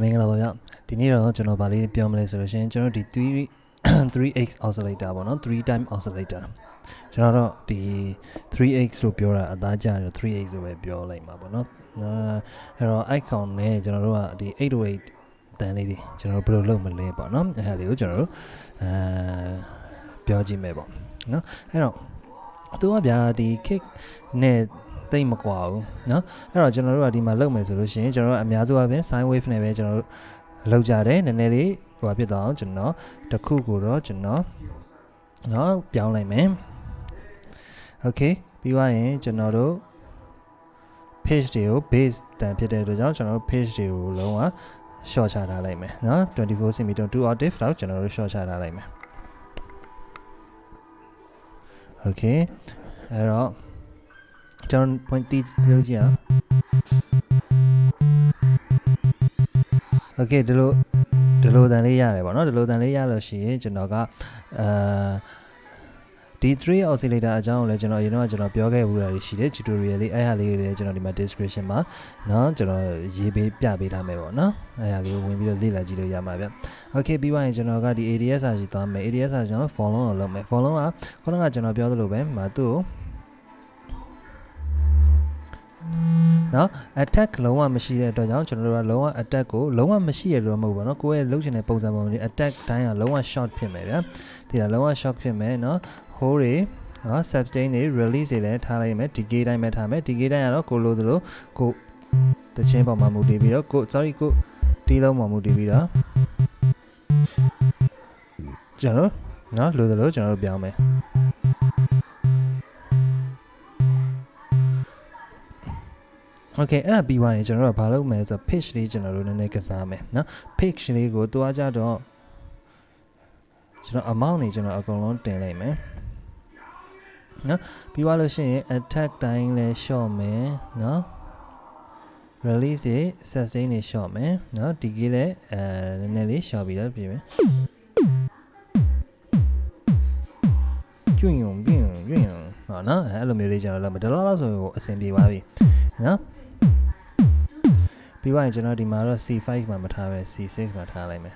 မင်္ဂလာပါဗျဒီနေ့တော့ကျွန်တော်ဗာလေးပြောမလဲဆိုလို့ရှိရင်ကျွန်တော်ဒီ3x oscillator ပေါ့နော်3 time oscillator ကျွန်တော်တော့ဒီ 3x လို့ပြောတာအသားကျတယ် 3x လို့ပဲပြောလိုက်မှာပေါ့နော်အဲ့တော့ icon နဲ့ကျွန်တော်တို့ကဒီ808တန်းလေးတွေကျွန်တော်တို့ဘယ်လိုလုပ်မလဲပေါ့နော်အဲ့ဒါလေးကိုကျွန်တော်တို့ပြောကြည့်မယ်ပေါ့နော်အဲ့တော့သူကဗျာဒီ kick နဲ့တိတ်မကွာဘူးเนาะအဲ့တော့ကျွန်တော်တို့ကဒီမှာလုပ်မယ်ဆိုလို့ရှိရင်ကျွန်တော်တို့အများစုအပြင် sine wave နဲ့ပဲကျွန်တော်တို့လုပ်ကြတယ်နည်းနည်းလေးဟိုဖြစ်သွားအောင်ကျွန်တော်တစ်ခုကိုတော့ကျွန်တော်เนาะပြောင်းလိုက်မယ် okay ပြီးသွားရင်ကျွန်တော်တို့ page တွေကို base တန်ဖြစ်တဲ့အတွက်ကြောင့်ကျွန်တော်တို့ page တွေကိုလုံးဝ short ချထားလိုက်မယ်เนาะ24 cm 2 octave လောက်ကျွန်တော်တို့ short ချထားလိုက်မယ် okay အဲ့တော့ကျွန်တော် point တီးလို့ကြည့်အောင် okay ဒီလိုတန်လေးရတယ်ပေါ့နော်ဒီလိုတန်လေးရလို့ရှိရင်ကျွန်တော်ကဒီ3 oscillator အကြောင်းကိုလည်းကျွန်တော်အရင်တော့ကျွန်တော်ပြောခဲ့ဘူးတာရှိတယ် tutorial လေးအဲ့ဟာလေးတွေကျွန်တော်ဒီမှာ description မှာเนาะကျွန်တော်ရေးပေးပြပေးထားမယ်ပေါ့နော်အဲ့ဟာလေးကိုဝင်ပြီးတော့လေ့လာကြည့်လို့ရမှာဗျ okay ပြီးသွားရင်ကျွန်တော်ကဒီ ADS စာကြီးသွားမယ် ADS စာကျွန်တော် follow ကိုလုပ်မယ် follow ကခုနကကျွန်တော်ပြောသလိုပဲမှာသူ့ကိုနော် attack လုံးဝမရှိတဲ့အတွက်ကြောင့်ကျွန်တော်တို့ကလုံးဝ attack ကိုလုံးဝမရှိရလို့မဟုတ်ပါတော့ကိုယ့်ရဲ့လုပ်ချင်တဲ့ပုံစံပုံတွေ attack တိုင်းကလုံးဝ short ဖြစ်မယ်ဗျာဒီကလုံးဝ short ဖြစ်မယ်နော် hold တွေနော် sustain တွေ release တွေလည်းထားလိုက်မယ် decay တိုင်းပဲထားမယ် decay တိုင်းကတော့ကိုလိုသလိုကိုတချင်းပေါ်မှာမူတည်ပြီးတော့ကိုတီးလုံးပေါ်မူတည်ပြီးတော့ကျွန်တော်နော်လိုသလိုကျွန်တော်တို့ပြောင်းမယ်okay အဲ့ဒါပြီးသွားရင်ကျွန်တော်တို့ကဘာလုပ်မလဲဆိုတော့ page လေးကျွန်တော်တို့နည်းနည်းကစားမယ်နော် page လေးကိုတွားကြတော့ကျွန်တော် amount တွေကျွန်တော်အကုန်လုံးတင်လိုက်မယ်နော်ပြီးသွားလို့ရှိရင် attack တိုင်းလဲ short မယ်နော် release တွေ sustain တွေ short မယ်နော် decay လဲနည်းနည်းလေး short ပြီးတော့ပြင်မယ်ကျွင်ယုံနော်အဲ့လိုမျိုးလေးကျွန်တော်လုပ်မယ်ဒါလောက်ဆိုရင်အဆင်ပြေပါပြီနော်ပြီးသွားရင်ကျွန်တော်ဒီမှာတော့ C5 မှာမထားပဲ C6 မှာထားလိုက်မယ်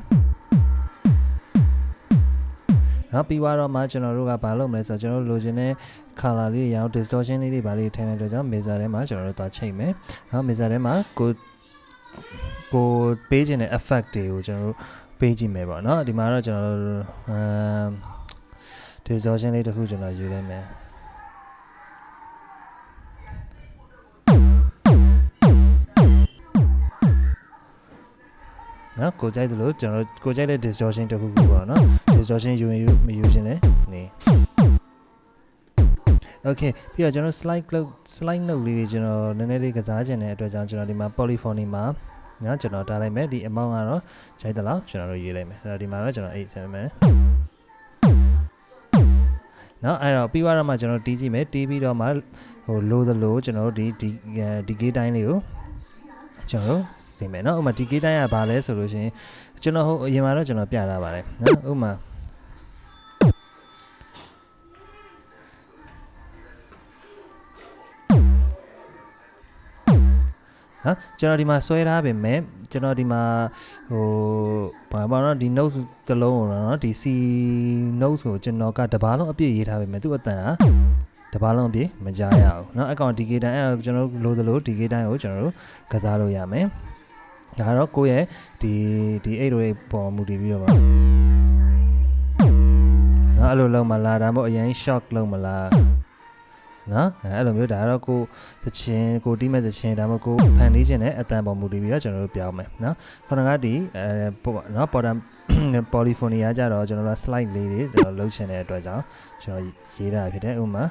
နောက်ပြီးတော့မှကျွန်တော်တို့ကဘာလုပ်မလဲဆိုတော့ကျွန်တော်တို့လိုချင်တဲ့ color လေးရအောင် distortion လေးတွေဘာလေးထည့်မယ်လို့ကြောင့် measure ထဲမှာကျွန်တော်တို့သွားချိန်မယ်နောက် measure ထဲမှာကိုပေးခြင်းတဲ့ effect တွေကိုကျွန်တော်တို့ပေးကြည့်မယ်ပေါ့နော်ဒီမှာတော့ကျွန်တော်တို့distortion လေးတစ်ခုကျွန်တော်ယူလိုက်မယ်နော်ကိုကြိုက်တယ်လို့ကျွန်တော်ကိုကြိုက်တဲ့ distortion တစ်ခုခုပေါ့နော် distortion ယူရင်မယူခြင်းလဲနေ okay ပြီးတော့ကျွန်တော် slide note လေးတွေကျွန်တော်နည်းနည်းလေးကစားခြင်းတဲ့အတွက်ကြောင့်ကျွန်တော်ဒီမှာ polyphony မှာနော်ကျွန်တော်တားလိုက်မယ်ဒီ amount ကတော့ကြိုက်တယ်လို့ကျွန်တော်တို့ရေးလိုက်မယ်အဲ့တော့ဒီမှာတော့ကျွန်တော်8ဆက်မယ်နော်အဲ့တော့ပြီးတော့မှကျွန်တော်တီးကြည့်မယ်တီးပြီးတော့မှဟိုလိုသလိုကျွန်တော်တို့ဒီ gate တိုင်းလေးကိုကျွန်တော်စီမယ်နော်ဥပမာဒီ gate တိုင်းကဘာလဲဆိုလို့ရှိရင်ကျွန်တော်ဟိုအရင်မှာတော့ကျွန်တော်ပြထားပါတယ်နော်ဥပမာနော်ကျွန်တော်ဒီမှာဆွဲထားပြင်မဲ့ကျွန်တော်ဒီမှာဟိုဘာတော့ဒီ notes တစ်လုံးကိုနော်ဒီ C notes ကိုကျွန်တော်ကတပါးလုံးအပြည့်ရေးထားပြင်မဲ့သူ့အတန်ကတပါးလုံးအပြည့်မကြားရဘူးเนาะအကောင် DK တိုင်းအဲ့တော့ကျွန်တော်လိုသလို DK တိုင်းကိုကျွန်တော်တို့ကစားလို့ရမယ်ဒါကတော့ကိုယ့်ရဲ့ဒီ808ပေါ်မူတည်ပြီးတော့ပါเนาะအဲ့လိုလုံးမလားဒါမှမဟုတ်အရင် shock လုံးမလားနော်အဲ့လိုမျိုးဒါကတော့ကိုသချင်းကိုတီးမဲ့သချင်းဒါမှမဟုတ်ကိုဖန်လေးခြင်းနဲ့အတန်ပေါ်မူတည်ပြီးတော့ကျွန်တော်တို့ပြောင်းမယ်နော်ခုနကဒီနော် polyphony ကကြတော့ကျွန်တော်တို့ slide လေးတွေကျွန်တော်လုပ်ချင်တဲ့အတွက်ကြောင့်ကျွန်တော်ရေးတာဖြစ်တယ်ဥပမာ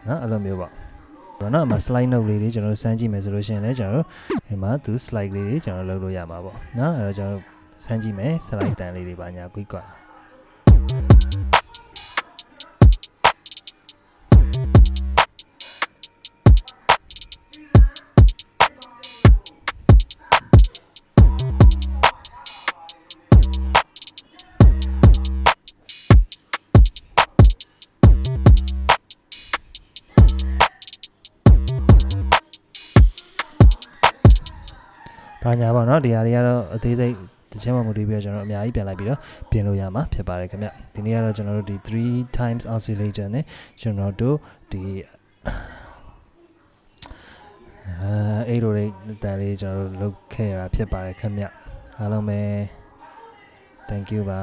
နော်အဲ့လိုမျိုးပေါ့နော်မှာ slide note လေးတွေကျွန်တော်တို့စမ်းကြည့်မယ်ဆိုလို့ရှိရင်လည်းကျွန်တော်တို့ဒီမှာသူ slide လေးတွေကျွန်တော်လုပ်လို့ရမှာပေါ့နော်အဲ့တော့ကျွန်တော်စမ်းကြည့်မယ် slide တန်လေးတွေပါညာကွီးကွာ ဘာညာပေါ့နော်ဒီဟာတွေကတော့အသေးစိတ်တစ်ချက်မှမတူပြီးတော့ကျွန်တော်အများကြီးပြန်လိုက်ပြီးတော့ပြင်လို့ရမှာဖြစ်ပါတယ်ခင်ဗျဒီနေ့ကတော့ကျွန်တော်တို့ဒီ3 times oscillator နဲ့ကျွန်တော်တို့ဒီအဲ့လိုလေးတန်လေးကျွန်တော်တို့လုပ်ခဲ့ရတာဖြစ်ပါတယ်ခင်ဗျအားလုံးပဲ thank you ပါ